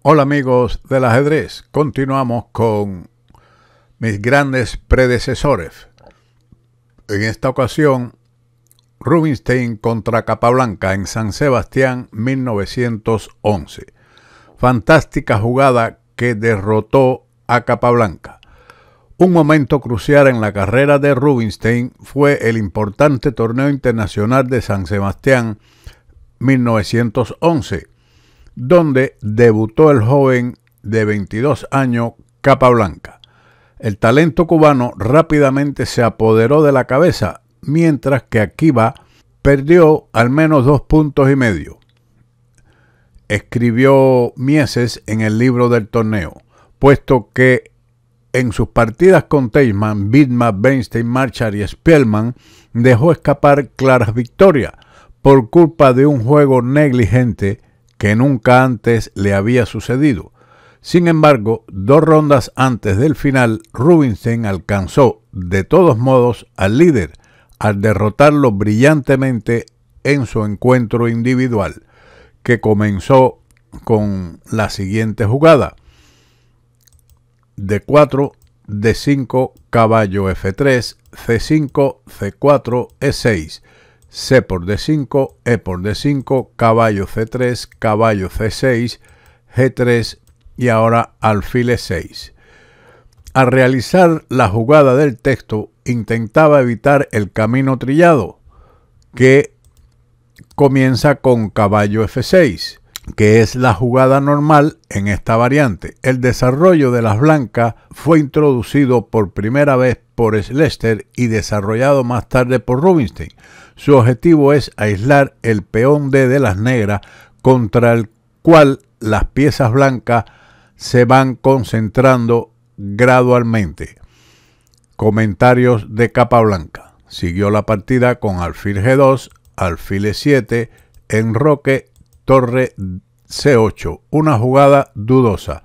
Hola amigos del ajedrez, continuamos con mis grandes predecesores. En esta ocasión, Rubinstein contra Capablanca en San Sebastián 1911. Fantástica jugada que derrotó a Capablanca. Un momento crucial en la carrera de Rubinstein fue el importante torneo internacional de San Sebastián 1911, donde debutó el joven de 22 años Capablanca. El talento cubano rápidamente se apoderó de la cabeza, mientras que Akiba perdió al menos 2,5 puntos. Escribió Mieses en el libro del torneo, puesto que en sus partidas con Teichmann, Widmer, Bernstein, Marshall y Spielmann dejó escapar claras victorias por culpa de un juego negligente que nunca antes le había sucedido. Sin embargo, 2 rondas antes del final, Rubinstein alcanzó de todos modos al líder al derrotarlo brillantemente en su encuentro individual, que comenzó con la siguiente jugada: D4, D5, caballo F3, C5, C4, E6, C por D5, E por D5, caballo C3, caballo C6, G3 y ahora alfil E6. Al realizar la jugada del texto, intentaba evitar el camino trillado, que comienza con caballo F6, que es la jugada normal en esta variante. El desarrollo de las blancas fue introducido por primera vez por Schlechter y desarrollado más tarde por Rubinstein. Su objetivo es aislar el peón D de las negras, contra el cual las piezas blancas se van concentrando gradualmente. Comentarios de Capablanca. Siguió la partida con alfil G2, alfil E7, enroque, torre C8, una jugada dudosa.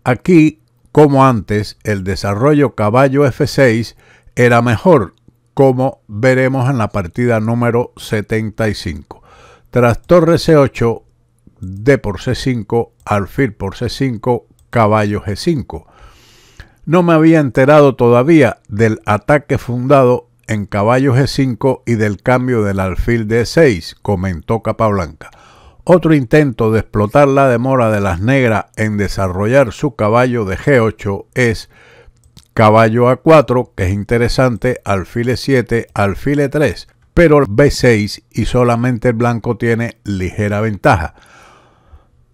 Aquí, como antes, el desarrollo caballo F6 era mejor, como veremos en la partida número 75. Tras torre C8, D por C5, alfil por C5, caballo G5. No me había enterado todavía del ataque fundado en caballo G5 y del cambio del alfil de E6, comentó Capablanca. Otro intento de explotar la demora de las negras en desarrollar su caballo de G8 es caballo A4, que es interesante, alfil E7, alfil E3, pero B6 y solamente el blanco tiene ligera ventaja.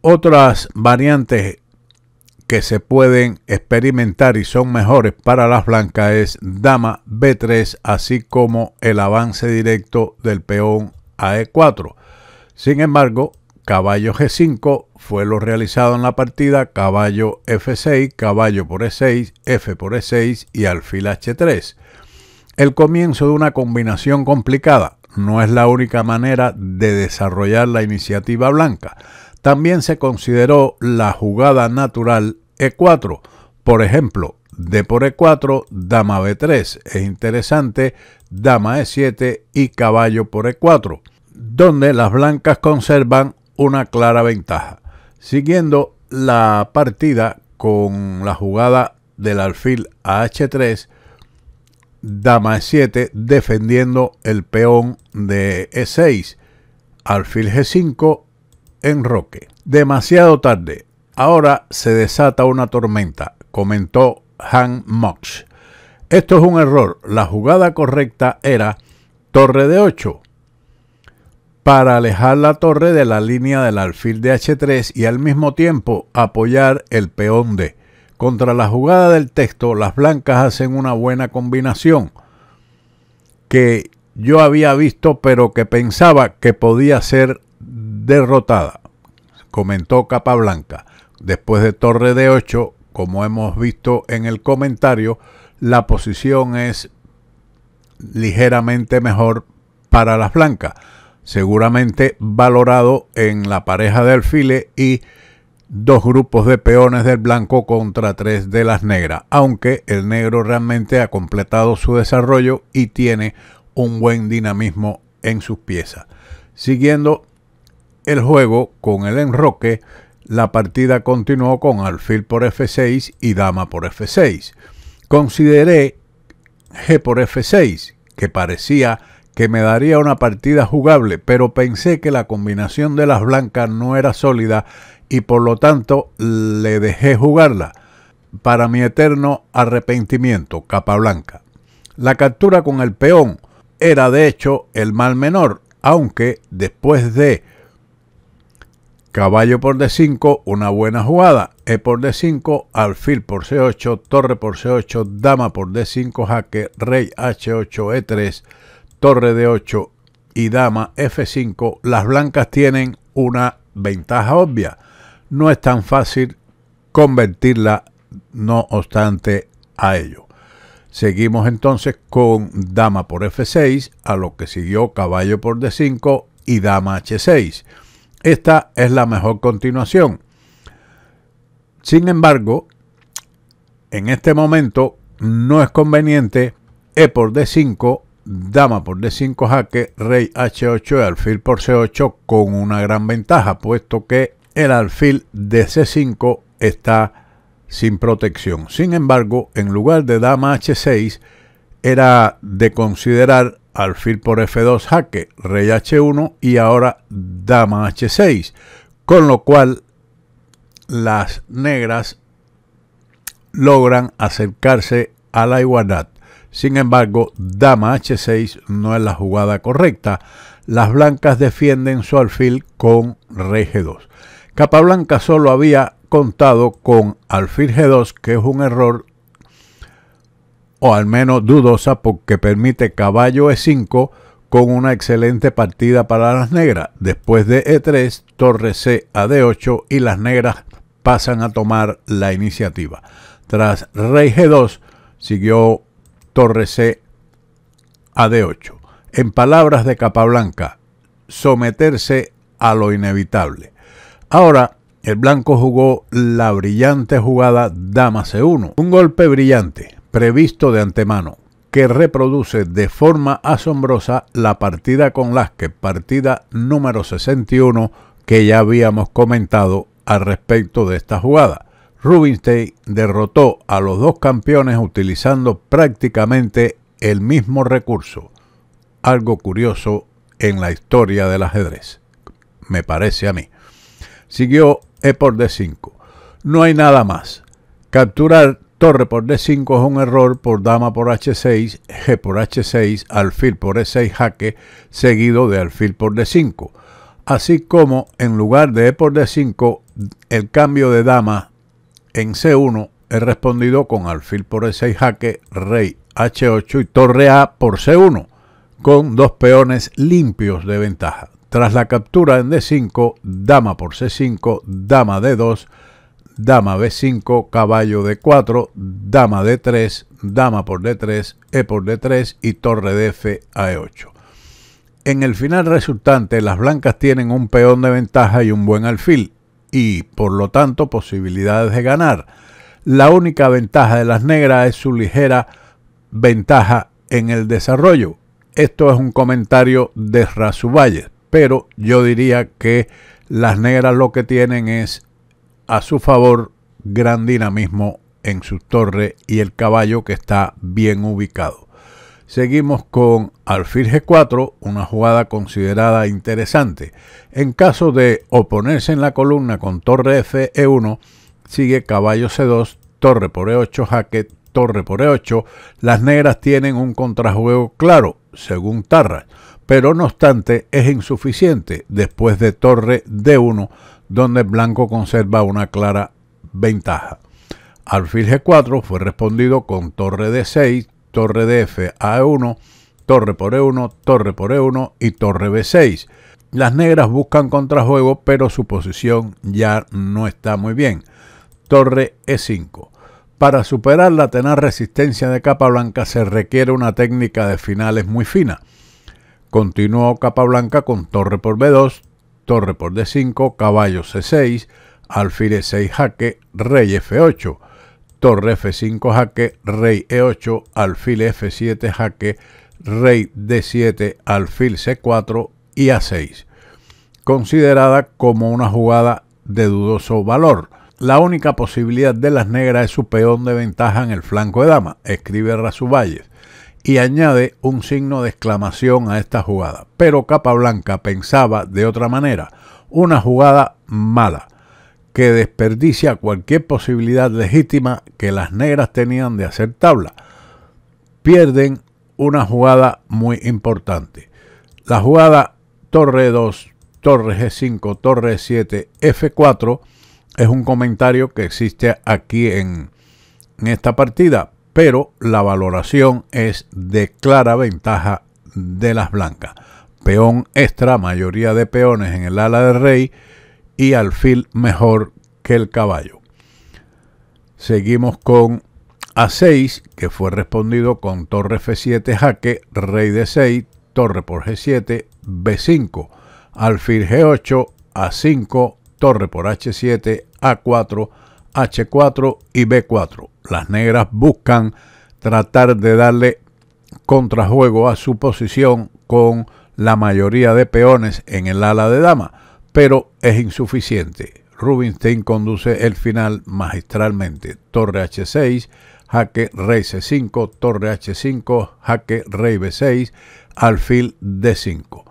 Otras variantes que se pueden experimentar y son mejores para las blancas es dama B3, así como el avance directo del peón a E4. Sin embargo, caballo G5 fue lo realizado en la partida, caballo F6, caballo por E6, F por E6 y alfil H3. El comienzo de una combinación complicada no es la única manera de desarrollar la iniciativa blanca. También se consideró la jugada natural E4, por ejemplo, D por E4, dama B3, es interesante, dama E7 y caballo por E4, donde las blancas conservan una clara ventaja. Siguiendo la partida con la jugada del alfil a H3, dama E7 defendiendo el peón de E6, alfil G5, enroque. Demasiado tarde. Ahora se desata una tormenta, comentó Han Mox. Esto es un error. La jugada correcta era torre de 8 para alejar la torre de la línea del alfil de H3 y al mismo tiempo apoyar el peón D. Contra la jugada del texto, las blancas hacen una buena combinación que yo había visto, pero que pensaba que podía ser derrotada, comentó Capablanca. Después de torre de 8, como hemos visto en el comentario, la posición es ligeramente mejor para las blancas, seguramente valorado en la pareja de alfiles y 2 grupos de peones del blanco contra 3 de las negras, aunque el negro realmente ha completado su desarrollo y tiene un buen dinamismo en sus piezas. Siguiendo el juego con el enroque, la partida continuó con alfil por F6 y dama por F6. Consideré G por F6, que parecía que me daría una partida jugable, pero pensé que la combinación de las blancas no era sólida y por lo tanto le dejé jugarla, para mi eterno arrepentimiento, capa blanca. La captura con el peón era de hecho el mal menor, aunque después de caballo por D5, una buena jugada, E por D5, alfil por C8, torre por C8, dama por D5 jaque, rey H8, E3, torre D8 y dama F5, las blancas tienen una ventaja obvia. No es tan fácil convertirla, no obstante a ello. Seguimos entonces con dama por F6, a lo que siguió caballo por D5 y dama H6. Esta es la mejor continuación. Sin embargo, en este momento no es conveniente E por D5, dama por D5 jaque, rey H8 y alfil por C8 con una gran ventaja, puesto que el alfil de C5 está sin protección. Sin embargo, en lugar de dama H6, era de considerar alfil por F2 jaque, rey H1 y ahora dama H6, con lo cual las negras logran acercarse a la igualdad. Sin embargo, dama H6 no es la jugada correcta. Las blancas defienden su alfil con rey G2. Capablanca solo había contado con alfil G2, que es un error, o al menos dudosa, porque permite caballo E5 con una excelente partida para las negras. Después de E3, torre C a D8 y las negras pasan a tomar la iniciativa. Tras rey G2 siguió torre C a D8. En palabras de Capablanca, someterse a lo inevitable. Ahora, el blanco jugó la brillante jugada dama C1, un golpe brillante, previsto de antemano, que reproduce de forma asombrosa la partida con Lasker, partida número 61, que ya habíamos comentado al respecto de esta jugada. Rubinstein derrotó a los dos campeones utilizando prácticamente el mismo recurso, algo curioso en la historia del ajedrez, me parece a mí. Siguió E por D5. No hay nada más. Capturar torre por D5 es un error por dama por H6, G por H6, alfil por E6 jaque, seguido de alfil por D5. Así como en lugar de E por D5, el cambio de dama en C1 es respondido con alfil por E6 jaque, rey H8 y torre A por C1, con dos peones limpios de ventaja. Tras la captura en D5, dama por C5, dama D2, dama B5, caballo D4, dama D3, dama por D3, E por D3 y torre de F a E8. En el final resultante, las blancas tienen un peón de ventaja y un buen alfil, y por lo tanto posibilidades de ganar. La única ventaja de las negras es su ligera ventaja en el desarrollo. Esto es un comentario de Rasuvalles, pero yo diría que las negras lo que tienen es a su favor gran dinamismo en su torre y el caballo que está bien ubicado. Seguimos con alfil G4, una jugada considerada interesante. En caso de oponerse en la columna con torre F, E1, sigue caballo C2, torre por E8 jaque, torre por E8. Las negras tienen un contrajuego claro, según Tarras, pero no obstante es insuficiente después de torre D1, donde el blanco conserva una clara ventaja. Alfil G4 fue respondido con torre D6, torre de F a E1, torre por E1, torre por E1 y torre B6. Las negras buscan contrajuego, pero su posición ya no está muy bien. Torre E5. Para superar la tenaz resistencia de Capablanca se requiere una técnica de finales muy fina. Continuó Capablanca con torre por B2, torre por D5, caballo C6, alfil E6 jaque, rey F8, torre F5 jaque, rey E8, alfil F7 jaque, rey D7, alfil C4 y A6. Considerada como una jugada de dudoso valor. La única posibilidad de las negras es su peón de ventaja en el flanco de dama, escribe Rasuvalles, y añade un signo de exclamación a esta jugada. Pero Capablanca pensaba de otra manera, una jugada mala, que desperdicia cualquier posibilidad legítima que las negras tenían de hacer tabla. Pierden una jugada muy importante. La jugada torre 2, torre G5, torre E7, F4 es un comentario que existe aquí en esta partida, pero la valoración es de clara ventaja de las blancas. Peón extra, mayoría de peones en el ala del rey y alfil mejor que el caballo. Seguimos con A6, que fue respondido con torre F7 jaque, rey D6, torre por G7, B5, alfil G8, A5, torre por H7, A4, H4 y B4. Las negras buscan tratar de darle contrajuego a su posición con la mayoría de peones en el ala de dama, pero es insuficiente. Rubinstein conduce el final magistralmente. Torre H6, jaque rey C5, torre H5, jaque rey B6, alfil D5.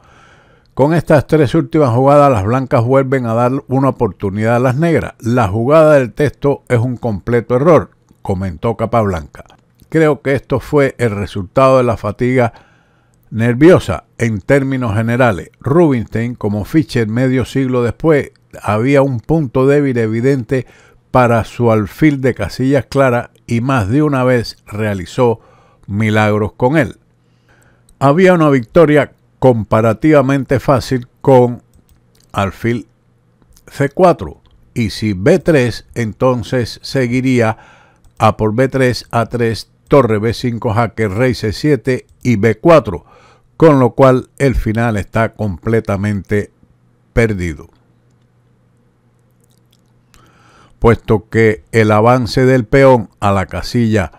Con estas tres últimas jugadas, las blancas vuelven a dar una oportunidad a las negras. La jugada del texto es un completo error, comentó Capablanca. Creo que esto fue el resultado de la fatiga nerviosa en términos generales. Rubinstein, como Fischer medio siglo después, había un punto débil evidente para su alfil de casillas claras y más de una vez realizó milagros con él. Había una victoria comparativamente fácil con alfil C4 y si B3 entonces seguiría A por B3, A3, torre B5 jaque, rey C7 y B4, con lo cual el final está completamente perdido, puesto que el avance del peón a la casilla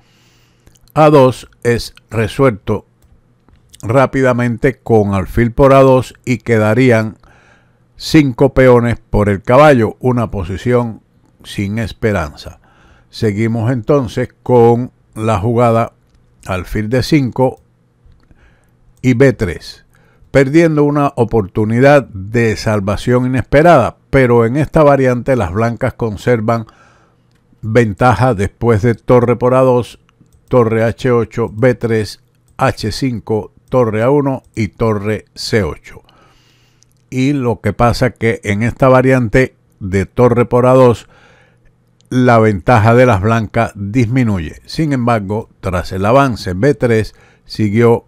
A2 es resuelto rápidamente con alfil por A2 y quedarían 5 peones por el caballo, una posición sin esperanza. Seguimos entonces con la jugada alfil D5 y B3, perdiendo una oportunidad de salvación inesperada, pero en esta variante las blancas conservan ventaja después de torre por A2, torre H8, B3, H5, torre A1 y torre C8. Y lo que pasa que en esta variante de torre por A2 la ventaja de las blancas disminuye. Sin embargo, tras el avance B3 siguió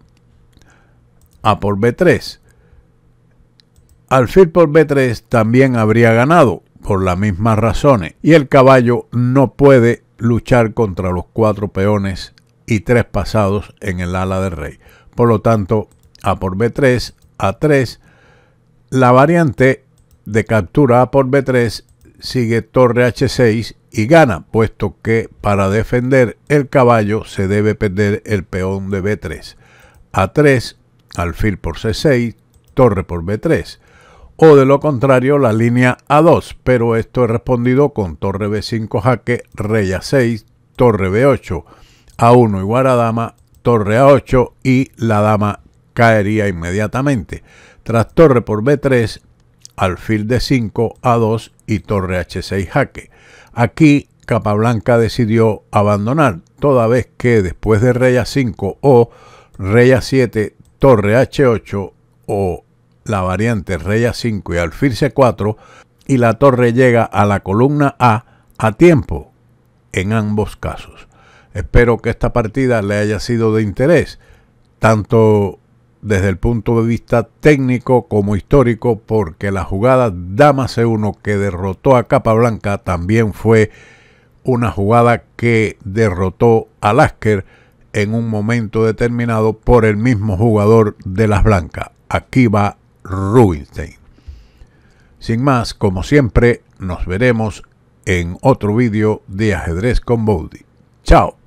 A por B3. Alfil por B3 también habría ganado por las mismas razones y el caballo no puede luchar contra los 4 peones y 3 pasados en el ala del rey. Por lo tanto, A por B3, A3, la variante de captura A por B3 sigue torre H6 y gana, puesto que para defender el caballo se debe perder el peón de B3. A3, alfil por C6, torre por B3. O de lo contrario, la línea A2, pero esto es respondido con torre B5 jaque, rey A6, torre B8, A1 igual a dama, torre A8 y la dama caería inmediatamente. Tras torre por B3, alfil D5, A2 y torre H6 jaque. Aquí Capablanca decidió abandonar, toda vez que después de rey A5 o rey A7, torre H8 o la variante rey A5 y alfil C4 y la torre llega a la columna a tiempo en ambos casos. Espero que esta partida le haya sido de interés, tanto desde el punto de vista técnico como histórico, porque la jugada dama C1 que derrotó a Capablanca también fue una jugada que derrotó a Lasker en un momento determinado por el mismo jugador de las blancas. Aquí va Rubinstein. Sin más, como siempre, nos veremos en otro vídeo de Ajedrez con Boudy. Chao.